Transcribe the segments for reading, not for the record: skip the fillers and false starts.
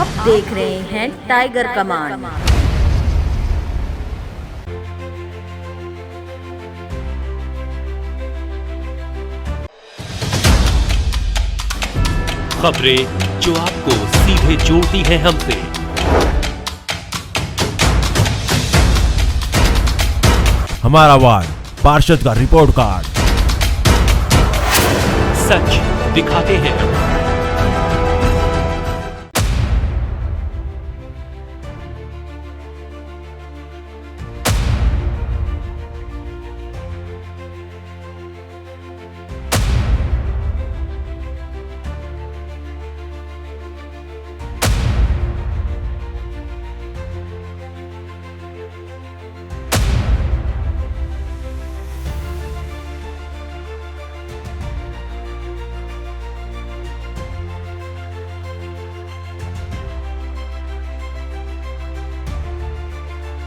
आप देख रहे हैं टाइगर कमान। खबरें जो आपको सीधे जोड़ती हैं हमसे। हमारा वार्ड पार्षद का रिपोर्ट कार्ड, सच दिखाते हैं।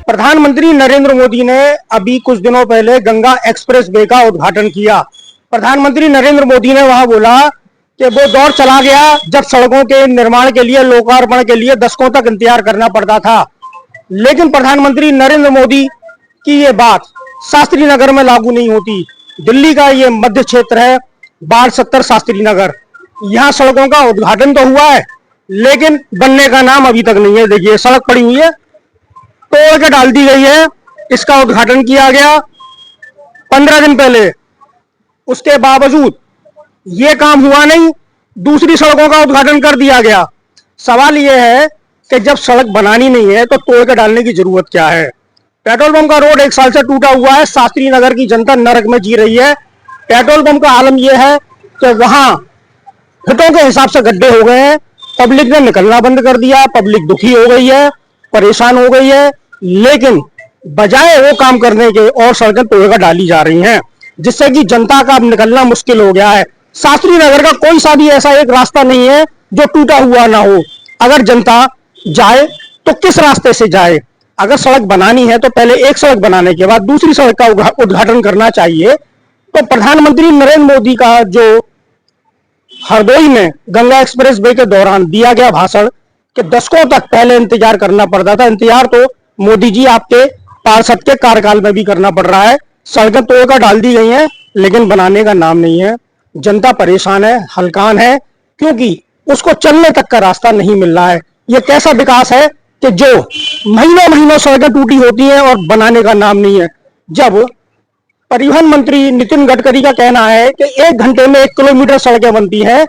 प्रधानमंत्री नरेंद्र मोदी ने अभी कुछ दिनों पहले गंगा एक्सप्रेस वे का उद्घाटन किया। प्रधानमंत्री नरेंद्र मोदी ने वहां बोला कि वो दौर चला गया जब सड़कों के निर्माण के लिए, लोकार्पण के लिए दशकों तक इंतजार करना पड़ता था। लेकिन प्रधानमंत्री नरेंद्र मोदी की ये बात शास्त्री नगर में लागू नहीं होती। दिल्ली का ये मध्य क्षेत्र है, बाढ़ 70 शास्त्री नगर, यहाँ सड़कों का उद्घाटन तो हुआ है लेकिन बनने का नाम अभी तक नहीं है। देखिए सड़क पड़ी हुई है, तोड़ के डाल दी गई है। इसका उद्घाटन किया गया 15 दिन पहले, उसके बावजूद ये काम हुआ नहीं, दूसरी सड़कों का उद्घाटन कर दिया गया। सवाल यह है कि जब सड़क बनानी नहीं है तो तोड़ के डालने की जरूरत क्या है। पेट्रोल पंप का रोड 1 साल से टूटा हुआ है, शास्त्री नगर की जनता नरक में जी रही है। पेट्रोल पंप का आलम यह है कि वहां हितों के हिसाब से गड्ढे हो गए हैं, पब्लिक ने निकलना बंद कर दिया, पब्लिक दुखी हो गई है, परेशान हो गई है। लेकिन बजाय वो काम करने के और सड़कें तोड़कर डाली जा रही हैं, जिससे कि जनता का अब निकलना मुश्किल हो गया है। शास्त्री नगर का कोई सा भी ऐसा एक रास्ता नहीं है जो टूटा हुआ ना हो। अगर जनता जाए तो किस रास्ते से जाए। अगर सड़क बनानी है तो पहले एक सड़क बनाने के बाद दूसरी सड़क का उद्घाटन करना चाहिए। तो प्रधानमंत्री नरेंद्र मोदी का जो हरदोई में गंगा एक्सप्रेस वे के दौरान दिया गया भाषण कि दशकों तक पहले इंतजार करना पड़ता था, इंतजार तो मोदी जी आपके पार्षद के कार्यकाल में भी करना पड़ रहा है। सड़कें तोड़कर डाल दी गई हैं लेकिन बनाने का नाम नहीं है। जनता परेशान है, हलकान है, क्योंकि उसको चलने तक का रास्ता नहीं मिल रहा है। यह कैसा विकास है कि जो महीनों महीनों सड़कें टूटी होती हैं और बनाने का नाम नहीं है। जब परिवहन मंत्री नितिन गडकरी का कहना है कि 1 घंटे में 1 किलोमीटर सड़कें बनती हैं,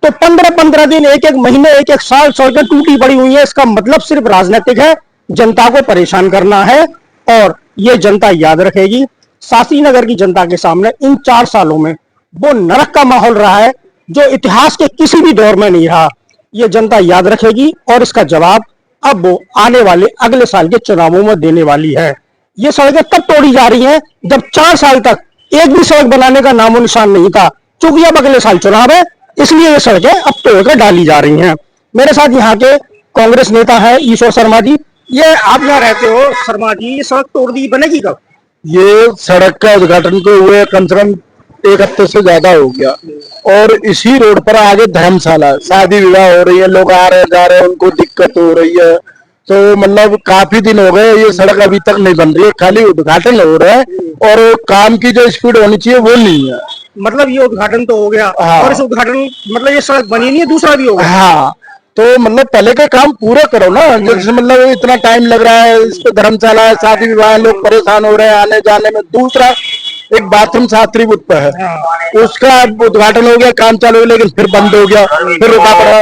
तो 15-15 दिन, 1-1 महीने, 1-1 साल सड़कें टूटी पड़ी हुई है। इसका मतलब सिर्फ राजनीतिक है, जनता को परेशान करना है और ये जनता याद रखेगी। शास्त्री नगर की जनता के सामने इन 4 सालों में वो नरक का माहौल रहा है जो इतिहास के किसी भी दौर में नहीं रहा। ये जनता याद रखेगी और इसका जवाब अब वो आने वाले अगले साल के चुनावों में देने वाली है। ये सड़कें तब तोड़ी जा रही हैं जब 4 साल तक एक भी सड़क बनाने का नामो निशान नहीं था। चूंकि अब अगले साल चुनाव है, इसलिए ये सड़कें अब तोड़कर डाली जा रही हैं। मेरे साथ यहाँ के कांग्रेस नेता है ईश्वर शर्मा जी। ये आप यहाँ रहते हो शर्मा जी, ये सड़क तोड़ दी, बनेगी कब? ये सड़क का उद्घाटन को हुए कम से कम 1 हफ्ते से ज्यादा हो गया और इसी रोड पर आगे धर्मशाला, शादी विवाह हो रही है, लोग आ रहे जा रहे हैं, उनको दिक्कत हो रही है। तो मतलब काफी दिन हो गए ये सड़क अभी तक नहीं बन रही है, खाली उद्घाटन हो रहा है और काम की जो स्पीड होनी चाहिए वो नहीं है। मतलब ये उद्घाटन तो हो गया। हाँ। और इस उद्घाटन मतलब ये सड़क बनी नहीं है, दूसरा भी होगा। हाँ, तो मतलब पहले के काम पूरे करो ना। जैसे मतलब इतना टाइम लग रहा है, इस पे धर्मशाला है, शादी विवाह, लोग परेशान हो रहे हैं आने जाने में। दूसरा एक बाथरूम शास्त्री बुद्ध पे है, उसका उद्घाटन हो गया, काम चालू हो गया, लेकिन फिर बंद हो गया, फिर रुका पड़ा।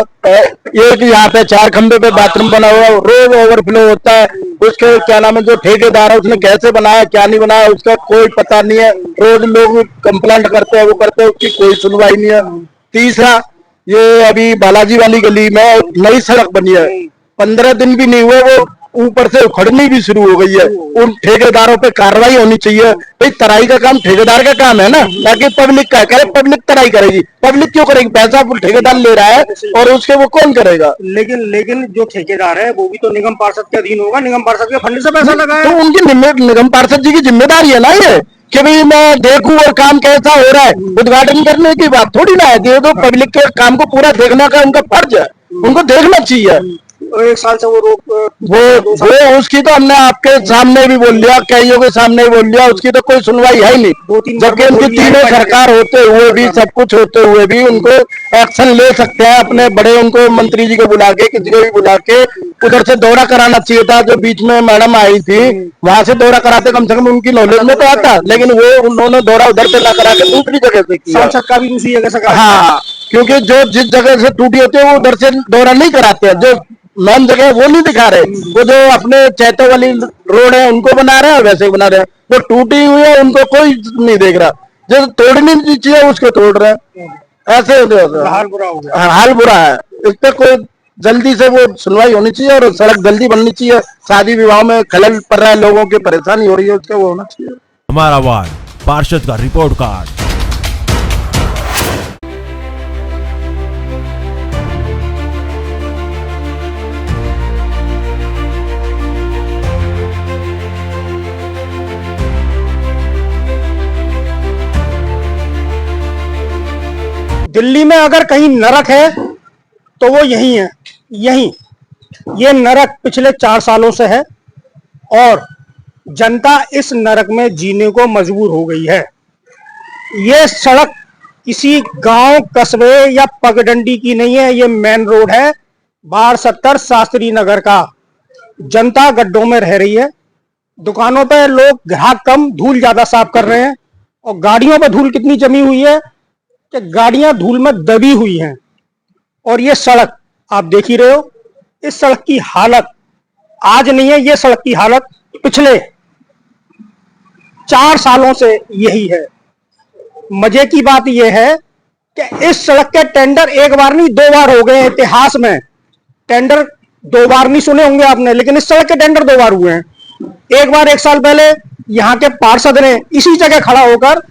एक यहाँ पे 4 खंबे पे बाथरूम बना हुआ, रोज ओवरफ्लो होता है। उसके क्या नाम है, जो ठेकेदार है उसने कैसे बनाया क्या नहीं बनाया उसका कोई पता नहीं है। रोज लोग कंप्लेंट करते हैं, वो करते हैं, उसकी कोई सुनवाई नहीं है। तीसरा, ये अभी बालाजी वाली गली में नई सड़क बनी है, 15 दिन भी नहीं हुए, वो ऊपर से उखड़नी भी शुरू हो गई है। उन ठेकेदारों पे कार्रवाई होनी चाहिए। भाई तराई का काम ठेकेदार का काम है ना, ताकि पब्लिक का करे। पब्लिक तराई करेगी, पब्लिक क्यों करेगी? पैसा ठेकेदार ले रहा है और उसके वो कौन करेगा? लेकिन जो ठेकेदार है वो भी तो निगम पार्षद के अधीन होगा, निगम पार्षद के फंड से पैसा लगा है। तो उनकी निगम पार्षद जी की जिम्मेदारी है ना ये, कि भाई मैं देखूं और काम कैसा हो रहा है। उद्घाटन करने की बात थोड़ी ना है, ये तो पब्लिक के काम को पूरा देखने का उनका फर्ज है, उनको देखना चाहिए। 1 साल से वो रोक वो उसकी तो हमने आपके सामने भी बोल लिया, कईयों के सामने भी बोल लिया, उसकी तो कोई सुनवाई है ही नहीं। 2-3 जबकि उनकी तीनों सरकार होते हुए भी, सब कुछ होते हुए भी उनको एक्शन ले सकते हैं। अपने बड़े उनको मंत्री जी को बुला के, किसी को भी बुला के उधर से दौरा कराना चाहिए था। जो बीच में मैडम आई थी वहां से दौरा कराते, कम से कम उनकी नॉलेज में तो आता, लेकिन वो उन्होंने दौरा उधर से ना करा के दूसरी जगह से किया। सांसद का भी दूसरी जगह से करा। हाँ, क्योंकि जो जिस जगह से टूटी होती है वो उधर से दौरा नहीं कराते हैं। जो मेन जगह वो नहीं दिखा रहे, वो जो अपने चैतो वाली रोड है उनको बना रहे हैं, वैसे ही बना रहे हैं। वो टूटी हुई है उनको कोई नहीं देख रहा, जो तोड़नी चाहिए उसको तोड़ रहे हैं। ऐसे हाल बुरा हो गया। हाल बुरा है। इस पर कोई जल्दी से वो सुनवाई होनी चाहिए और सड़क जल्दी बननी चाहिए। शादी विवाह में खलल पड़ रहा है, लोगों की परेशानी हो रही है, उसका वो होना चाहिए। हमारा वार्ड पार्षद का रिपोर्ट कार्ड। दिल्ली में अगर कहीं नरक है तो वो यही है, यही ये नरक पिछले 4 सालों से है और जनता इस नरक में जीने को मजबूर हो गई है। ये सड़क किसी गांव, कस्बे या पगडंडी की नहीं है, ये मेन रोड है बार 70 शास्त्री नगर का। जनता गड्ढों में रह रही है, दुकानों पे लोग ग्राहक कम, धूल ज्यादा साफ कर रहे हैं और गाड़ियों पे धूल कितनी जमी हुई है कि गाड़ियां धूल में दबी हुई हैं। और ये सड़क आप देख ही रहे हो, इस सड़क की हालत आज नहीं है, ये सड़क की हालत पिछले 4 सालों से यही है। मजे की बात यह है कि इस सड़क के टेंडर एक बार नहीं 2 बार हो गए हैं। इतिहास में टेंडर 2 बार नहीं सुने होंगे आपने, लेकिन इस सड़क के टेंडर 2 बार हुए हैं। एक बार 1 साल पहले यहाँ के पार्षद ने इसी जगह खड़ा होकर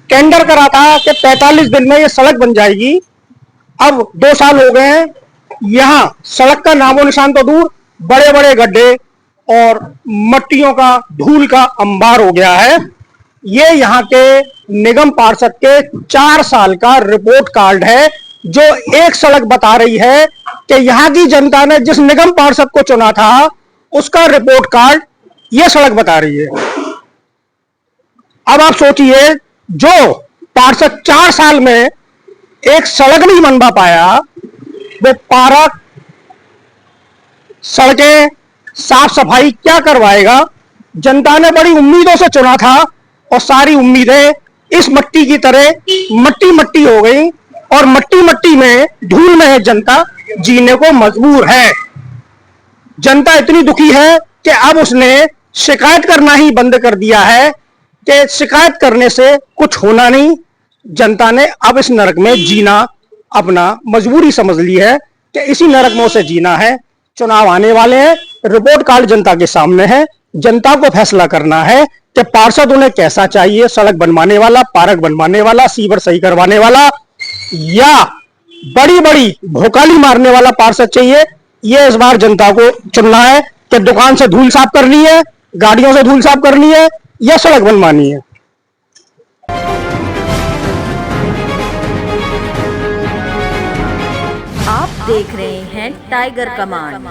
टेंडर करा था कि 45 दिन में ये सड़क बन जाएगी। अब 2 साल हो गए हैं, यहाँ सड़क का नामो निशान तो दूर, बड़े बड़े गड्ढे और मट्टियों का, धूल का अंबार हो गया है। ये यहाँ के निगम पार्षद के 4 साल का रिपोर्ट कार्ड है, जो एक सड़क बता रही है कि यहाँ की जनता ने जिस निगम पार्षद को चुना था उसका रिपोर्ट कार्ड ये सड़क बता रही है। अब आप सोचिए, जो पार्षद 4 साल में एक सड़क नहीं बनवा पाया, वो पार्क, सड़कें, साफ सफाई क्या करवाएगा। जनता ने बड़ी उम्मीदों से चुना था और सारी उम्मीदें इस मट्टी की तरह मट्टी मट्टी हो गई और मट्टी मट्टी में, धूल में जनता जीने को मजबूर है। जनता इतनी दुखी है कि अब उसने शिकायत करना ही बंद कर दिया है कि शिकायत करने से कुछ होना नहीं। जनता ने अब इस नरक में जीना अपना मजबूरी समझ ली है कि इसी नरक में उसे जीना है। चुनाव आने वाले हैं, रिपोर्ट कार्ड जनता के सामने है, जनता को फैसला करना है कि पार्षद उन्हें कैसा चाहिए, सड़क बनवाने वाला, पार्क बनवाने वाला, सीवर सही करवाने वाला, या बड़ी बड़ी भोकाली मारने वाला पार्षद चाहिए। ये इस बार जनता को चुनना है कि दुकान से धूल साफ करनी है, गाड़ियों से धूल साफ करनी है या सड़क बनवानी है। आप देख रहे हैं टाइगर कमान।